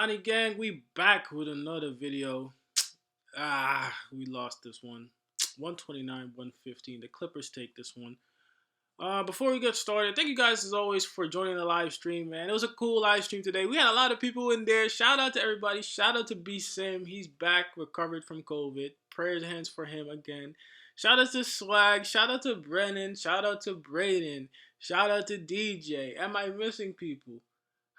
Johnny Gang, we back with another video. We lost this one. 129, 115. The Clippers take this one. Before we get started, thank you guys as always for joining the live stream, man. It was a cool live stream today. We had a lot of people in there. Shout out to everybody. Shout out to B Sim. He's back, recovered from COVID. Prayers and hands for him again. Shout out to Swag. Shout out to Brennan. Shout out to Braden. Shout out to DJ. Am I missing people?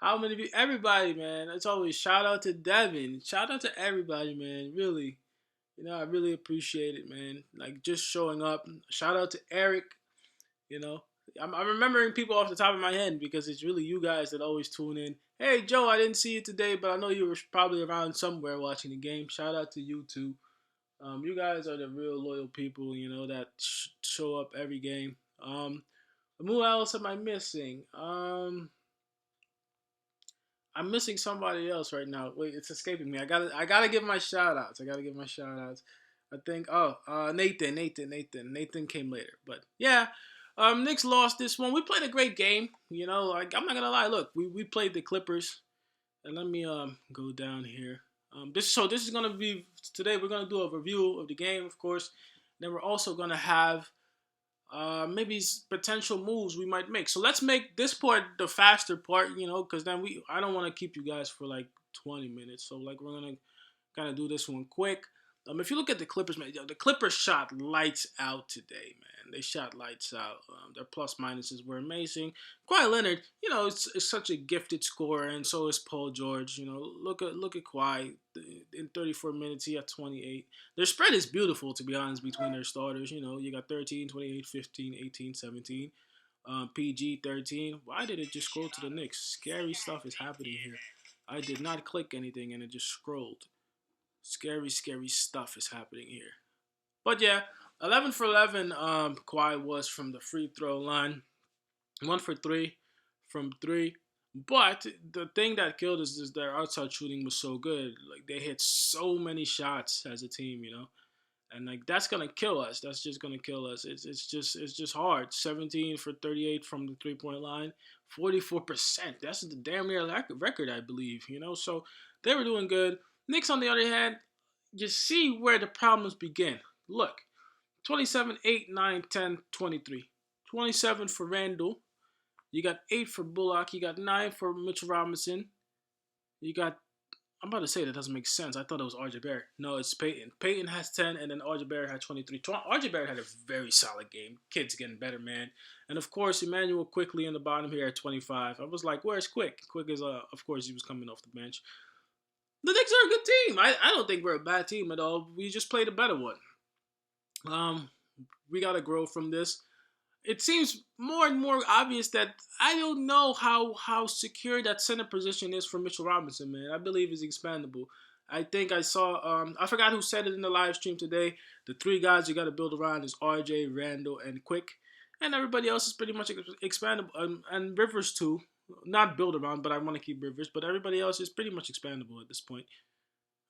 How many people? Everybody, man. It's always shout out to Devin. Shout out to everybody, man. Really. I really appreciate it, man. Like, just showing up. Shout out to Eric. You know, I'm remembering people off the top of my head because it's really you guys that always tune in. Hey, Joe, I didn't see you today, but I know you were probably around somewhere watching the game. Shout out to you, too. You guys are the real loyal people, that show up every game. Who else am I missing? I'm missing somebody else right now. Wait, it's escaping me. I gotta give my shout outs. I think Nathan came later. But yeah, Knicks lost this one. We played a great game. Like I'm not gonna lie. Look, we played the Clippers. And let me go down here. This is gonna be today. We're gonna do a review of the game, of course. Then we're also gonna have maybe potential moves we might make. So let's make this part the faster part, because then I don't want to keep you guys for like 20 minutes. So like we're gonna kind of do this one quick. If you look at the Clippers, man, the Clippers shot lights out today, man. They shot lights out. Their plus minuses were amazing. Kawhi Leonard, it's such a gifted scorer, and so is Paul George. Look at Kawhi. In 34 minutes, he had 28. Their spread is beautiful, to be honest, between their starters. You got 13, 28, 15, 18, 17. PG 13. Why did it just scroll to the Knicks? Scary stuff is happening here. I did not click anything, and it just scrolled. Scary, scary stuff is happening here. But yeah, 11 for 11, Kawhi was from the free throw line. 1 for 3 from 3. But the thing that killed us is their outside shooting was so good. Like, they hit so many shots as a team, And, like, that's going to kill us. That's just going to kill us. It's just hard. 17 for 38 from the three-point line. 44%. That's the damn near record, I believe, So they were doing good. Knicks, on the other hand, you see where the problems begin. Look, 27, 8, 9, 10, 23. 27 for Randall. You got 8 for Bullock. You got 9 for Mitchell Robinson. I'm about to say that doesn't make sense. I thought it was RJ Barrett. No, it's Peyton. Peyton has 10, and then RJ Barrett had 23. RJ Barrett had a very solid game. Kid's getting better, man. And, of course, Emmanuel quickly in the bottom here at 25. I was like, where's Quick? Quick is, of course, he was coming off the bench. The Knicks are a good team. I don't think we're a bad team at all. We just played a better one. We got to grow from this. It seems more and more obvious that I don't know how secure that center position is for Mitchell Robinson, man. I believe it's expandable. I think I saw, I forgot who said it in the live stream today. The 3 guys you got to build around is RJ, Randall, and Quick. And everybody else is pretty much expandable. And Rivers, too. Not build around, but I want to keep Rivers. But everybody else is pretty much expandable at this point.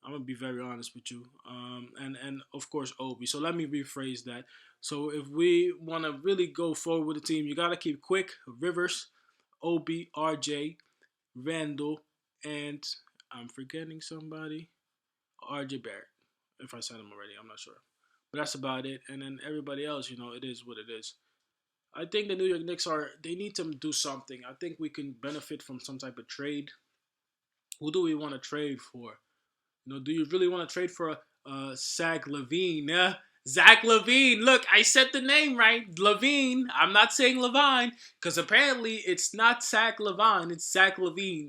I'm going to be very honest with you. And of course, Obi. So let me rephrase that. So if we want to really go forward with the team, you got to keep Quick, Rivers, Obi, RJ, Randall, and I'm forgetting somebody. RJ Barrett. If I said him already, I'm not sure. But that's about it. And then everybody else, it is what it is. I think the New York Knicks they need to do something. I think we can benefit from some type of trade. Who do we want to trade for? Do you really want to trade for Zach LaVine? Zach LaVine. Look, I said the name right. LaVine. I'm not saying Levine because apparently it's not Zach LaVine. It's Zach LaVine.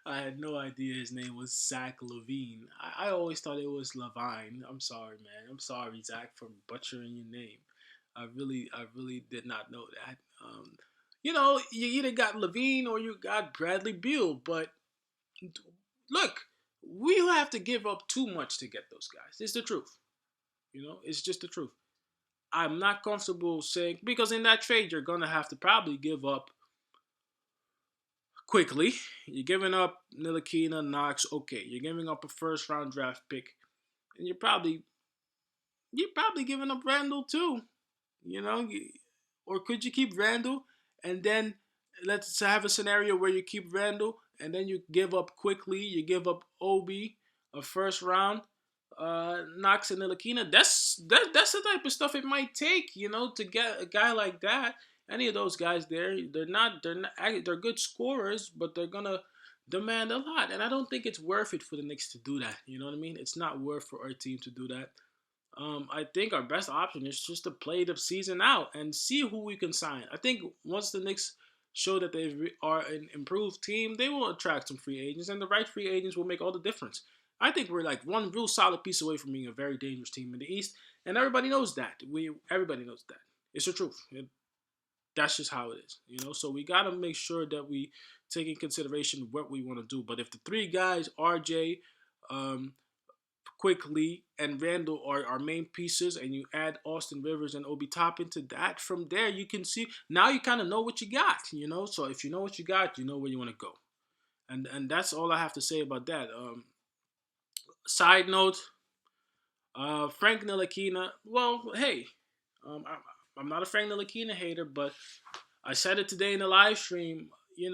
I had no idea his name was Zach LaVine. I always thought it was Levine. I'm sorry, man. I'm sorry, Zach, for butchering your name. I really did not know that. You either got Levine or you got Bradley Beal, but look, we have to give up too much to get those guys. It's the truth. It's just the truth. I'm not comfortable saying, because in that trade, you're going to have to probably give up quickly. You're giving up Ntilikina, Knox. Okay, you're giving up a first round draft pick, and you're probably giving up Randall too. Or could you keep Randall and then let's have a scenario where you keep Randall and then you give up quickly. You give up Obi a first round, Knox and Nilakina. That's the type of stuff it might take, to get a guy like that. Any of those guys there, they're good scorers, but they're gonna demand a lot, and I don't think it's worth it for the Knicks to do that. You know what I mean? It's not worth for our team to do that. I think our best option is just to play the season out and see who we can sign. I think once the Knicks show that they are an improved team, they will attract some free agents, and the right free agents will make all the difference. I think we're like one real solid piece away from being a very dangerous team in the East, and everybody knows that. Everybody knows that. It's the truth. That's just how it is. So we got to make sure that we take in consideration what we want to do. But if the three guys, RJ, um, Quickly, and Randall are our main pieces, and you add Austin Rivers and Obi Toppin to that. From there, you can see now you kind of know what you got. So if you know what you got, you know where you want to go, and that's all I have to say about that. Side note, Frank Ntilikina. Well, hey, I'm not a Frank Ntilikina hater, but I said it today in the live stream. It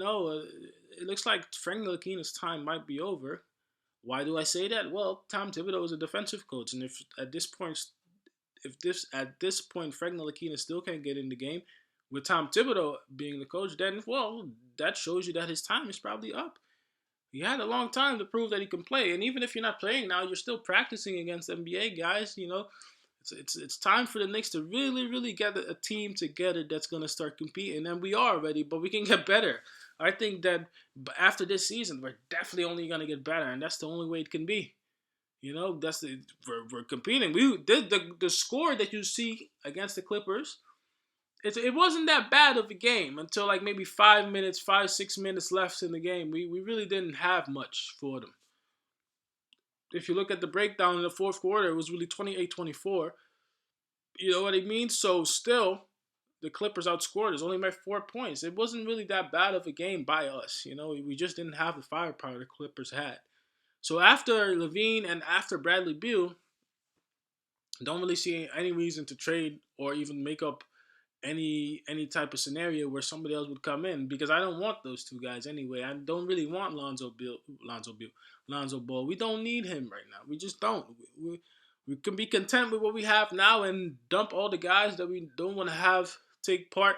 looks like Frank Ntilikina's time might be over. Why do I say that? Well, Tom Thibodeau is a defensive coach, and if at this point Frank Ntilikina still can't get in the game, with Tom Thibodeau being the coach, then well, that shows you that his time is probably up. He had a long time to prove that he can play, and even if you're not playing now, you're still practicing against NBA guys. It's time for the Knicks to really, really get a team together that's gonna start competing, and we are ready, but we can get better. I think that after this season, we're definitely only gonna get better, and that's the only way it can be. That's we're competing. The score that you see against the Clippers, it wasn't that bad of a game until like maybe 5, 6 minutes left in the game. We really didn't have much for them. If you look at the breakdown in the fourth quarter, it was really 28-24. You know what I mean? So still, the Clippers outscored us only by 4 points. It wasn't really that bad of a game by us. We just didn't have the firepower the Clippers had. So after Levine and after Bradley Beal, don't really see any reason to trade or even make up any type of scenario where somebody else would come in, because I don't want those two guys anyway. I don't really want Lonzo Ball. We don't need him right now. We just don't. We can be content with what we have now and dump all the guys that we don't want to have take part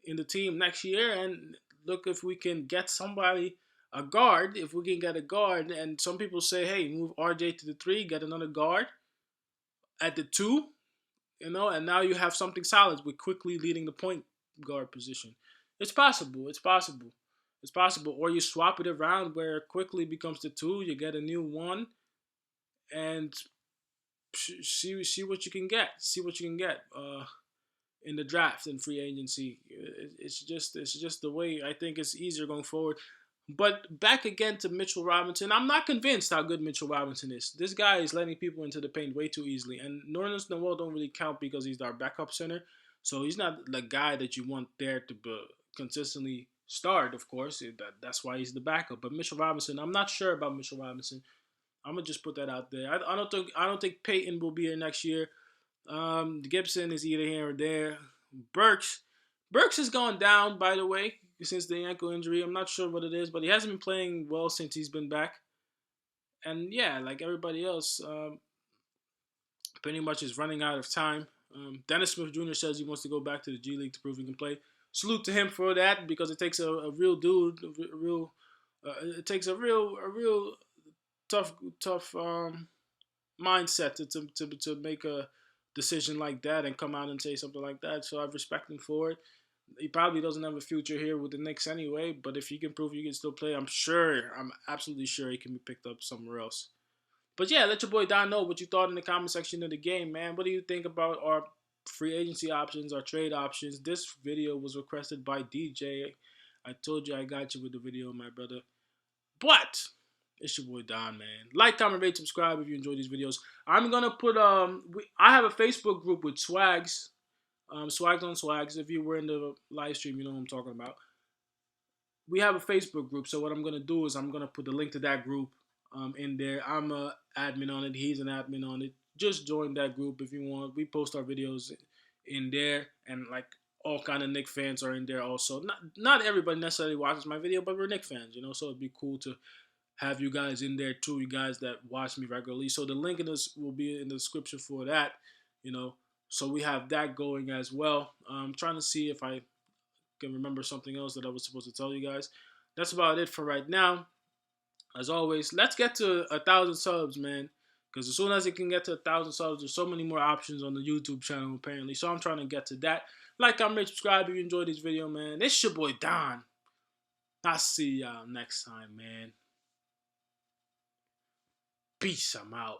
in the team next year, and look if we can get somebody a guard. If we can get a guard, and some people say, hey, move RJ to the 3, get another guard at the 2, and now you have something solid with Quickly leading the point guard position. It's possible. It's possible. It's possible. Or you swap it around where Quickly becomes the 2, you get a new 1, and see what you can get. See what you can get in the draft and free agency. It's just the way I think it's easier going forward. But back again to Mitchell Robinson. I'm not convinced how good Mitchell Robinson is. This guy is letting people into the paint way too easily. And Nerlens Noel don't really count because he's our backup center. So he's not the guy that you want there to consistently start, of course. That's why he's the backup. But Mitchell Robinson, I'm not sure about Mitchell Robinson. I'm gonna just put that out there. I don't think Peyton will be here next year. Gibson is either here or there. Burks has gone down, by the way, since the ankle injury. I'm not sure what it is, but he hasn't been playing well since he's been back. And yeah, like everybody else, pretty much is running out of time. Dennis Smith Jr. says he wants to go back to the G League to prove he can play. Salute to him for that, because it takes a real dude, it takes a real tough mindset to make a decision like that and come out and say something like that. So I respect him for it. He probably doesn't have a future here with the Knicks anyway, but if he can prove he can still play, I'm absolutely sure he can be picked up somewhere else. But yeah, let your boy Don know what you thought in the comment section of the game, man. What do you think about our free agency options, our trade options? This video was requested by DJ. I told you I got you with the video, my brother. But it's your boy Don, man. Like, comment, rate, subscribe if you enjoy these videos. I'm gonna put I have a Facebook group with Swags. Swags on Swags. If you were in the live stream, you know what I'm talking about. We have a Facebook group, so what I'm gonna do is I'm gonna put the link to that group in there. I'm a admin on it. He's an admin on it. Just join that group if you want. We post our videos in there, and like all kind of Nick fans are in there also. Not everybody necessarily watches my video, but we're Nick fans, so it'd be cool to have you guys in there too, you guys that watch me regularly. So the link in this will be in the description for that, you know. So we have that going as well. I'm trying to see if I can remember something else that I was supposed to tell you guys. That's about it for right now. As always, let's get to 1,000 subs, man. Because as soon as it can get to 1,000 subs, there's so many more options on the YouTube channel apparently. So I'm trying to get to that. Like, comment, subscribe if you enjoyed this video, man. It's your boy Don. I'll see y'all next time, man. Peace. I'm out.